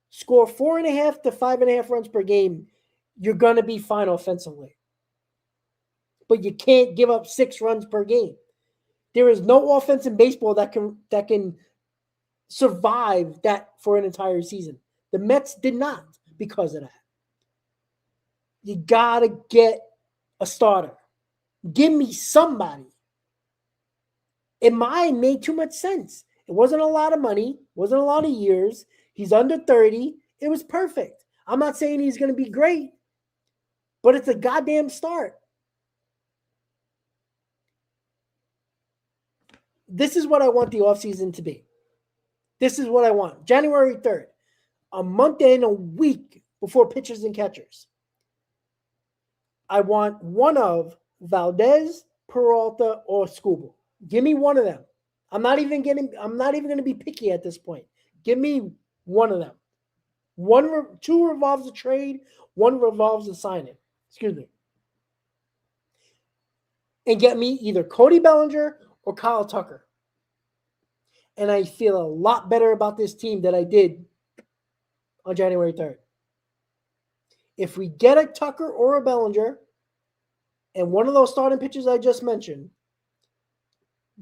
Score 4.5 to 5.5 runs per game, you're going to be fine offensively. But you can't give up 6 runs per game. There is no offense in baseball that can survive that for an entire season. The Mets did not because of that. You got to get a starter. Give me somebody. It made too much sense. It wasn't a lot of money. Wasn't a lot of years. He's under 30. It was perfect. I'm not saying he's going to be great, but it's a goddamn start. This is what I want the offseason to be. This is what I want. January 3rd, a month and a week before pitchers and catchers. I want one of Valdez, Peralta, or Skubal. Give me one of them. I'm not even going to be picky at this point. Give me one of them. 2 revolves a trade, 1 revolves a signing. Excuse me. And get me either Cody Bellinger or Kyle Tucker. And I feel a lot better about this team than I did on January 3rd. If we get a Tucker or a Bellinger, and one of those starting pitchers I just mentioned,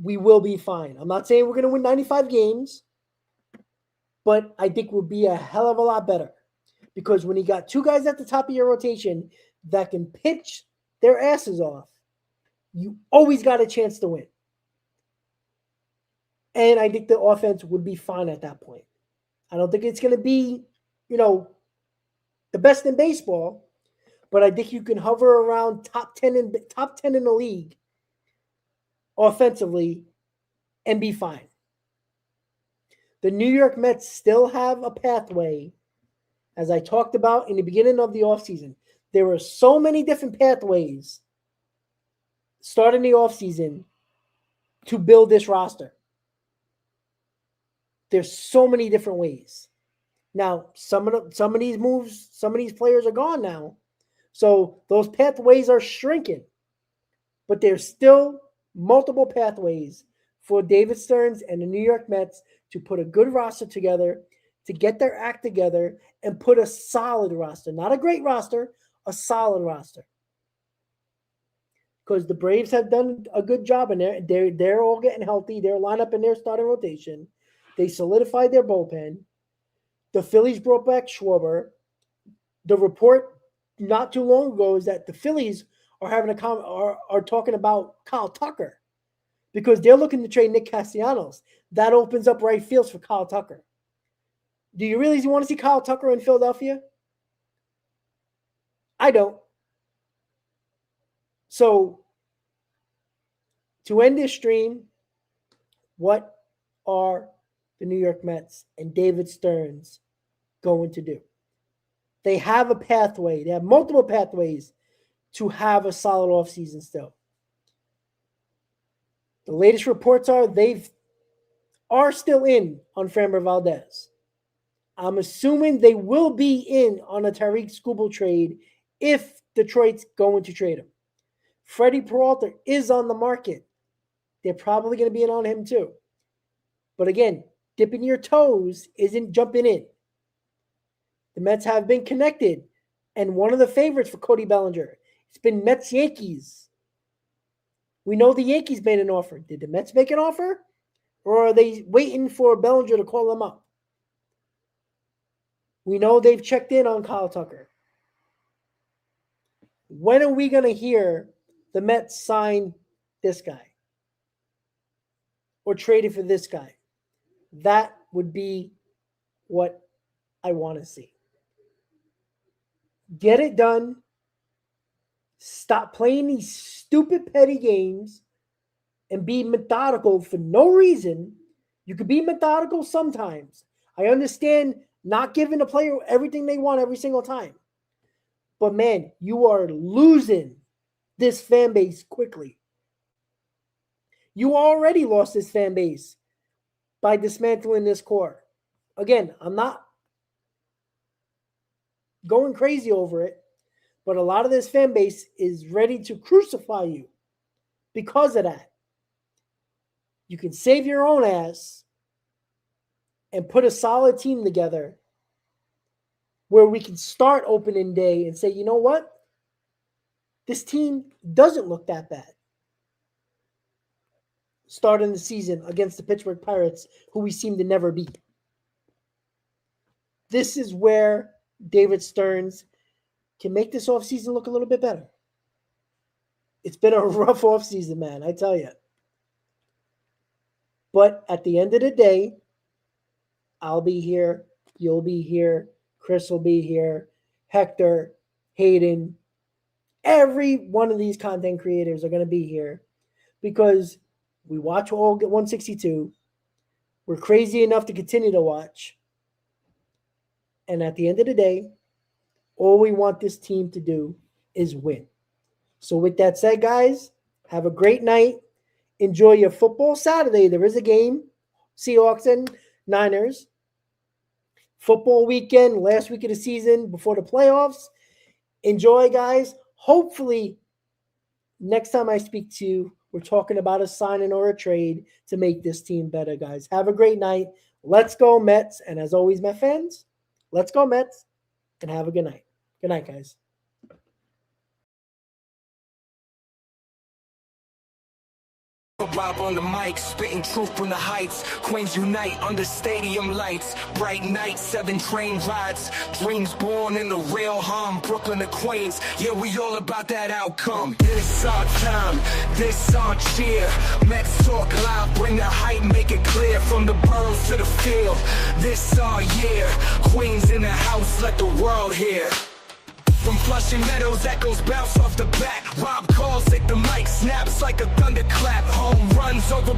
we will be fine. I'm not saying we're going to win 95 games, but I think we'll be a hell of a lot better. Because when you got two guys at the top of your rotation that can pitch their asses off, you always got a chance to win. And I think the offense would be fine at that point. I don't think it's going to be, the best in baseball, but I think you can hover around top 10 in the league offensively and be fine. The New York Mets still have a pathway, as I talked about in the beginning of the offseason. There were so many different pathways starting the offseason to build this roster. There's so many different ways. Now, some of these moves, some of these players are gone now. So those pathways are shrinking. But there's still multiple pathways for David Stearns and the New York Mets to put a good roster together, to get their act together, and put a solid roster. Not a great roster, a solid roster. Because the Braves have done a good job in there. They're all getting healthy. They're lined up in their starting rotation. They solidified their bullpen. The Phillies brought back Schwarber. The report not too long ago is that the Phillies are having are talking about Kyle Tucker because they're looking to trade Nick Castellanos. That opens up right fields for Kyle Tucker. Do you really want to see Kyle Tucker in Philadelphia? I don't. So, to end this stream, what are the New York Mets and David Stearns going to do? They have a pathway. They have multiple pathways to have a solid offseason still. The latest reports are they are still in on Framber Valdez. I'm assuming they will be in on a Tariq Skubal trade if Detroit's going to trade him. Freddie Peralta is on the market. They're probably going to be in on him too. But again, dipping your toes isn't jumping in. The Mets have been connected, and one of the favorites for Cody Bellinger, it's been Mets-Yankees. We know the Yankees made an offer. Did the Mets make an offer? Or are they waiting for Bellinger to call them up? We know they've checked in on Kyle Tucker. When are we going to hear the Mets sign this guy? Or traded for this guy? That would be what I want to see. Get it done. Stop playing these stupid petty games and be methodical for no reason. You could be methodical sometimes. I understand not giving a player everything they want every single time. But man, you are losing this fan base quickly. You already lost this fan base by dismantling this core. Again, I'm not going crazy over it, but a lot of this fan base is ready to crucify you because of that. You can save your own ass and put a solid team together where we can start opening day and say, you know what? This team doesn't look that bad. Starting the season against the Pittsburgh Pirates, who we seem to never beat. This is where David Stearns can make this offseason look a little bit better. It's been a rough offseason, man, I tell you. But at the end of the day, I'll be here, you'll be here, Chris will be here, Hector, Hayden, every one of these content creators are going to be here because we watch all get 162. We're crazy enough to continue to watch. And at the end of the day, all we want this team to do is win. So with that said, guys, have a great night. Enjoy your football Saturday. There is a game, Seahawks and Niners. Football weekend, last week of the season before the playoffs. Enjoy, guys. Hopefully, next time I speak to you, we're talking about a signing or a trade to make this team better, guys. Have a great night. Let's go, Mets. And as always, my fans, let's go, Mets, and have a good night. Good night, guys. Rob on the mic, spitting truth from the heights. Queens unite under stadium lights. Bright nights, 7 train rides. Dreams born in the real hum. Brooklyn to Queens, yeah, we all about that outcome. This our time, this our cheer. Mets talk loud, bring the hype, make it clear. From the boroughs to the field, this our year. Queens in the house, let the world hear. From Flushing Meadows, echoes bounce off the bat. Rob calls, take the mic, snaps like a thunderclap. Home runs over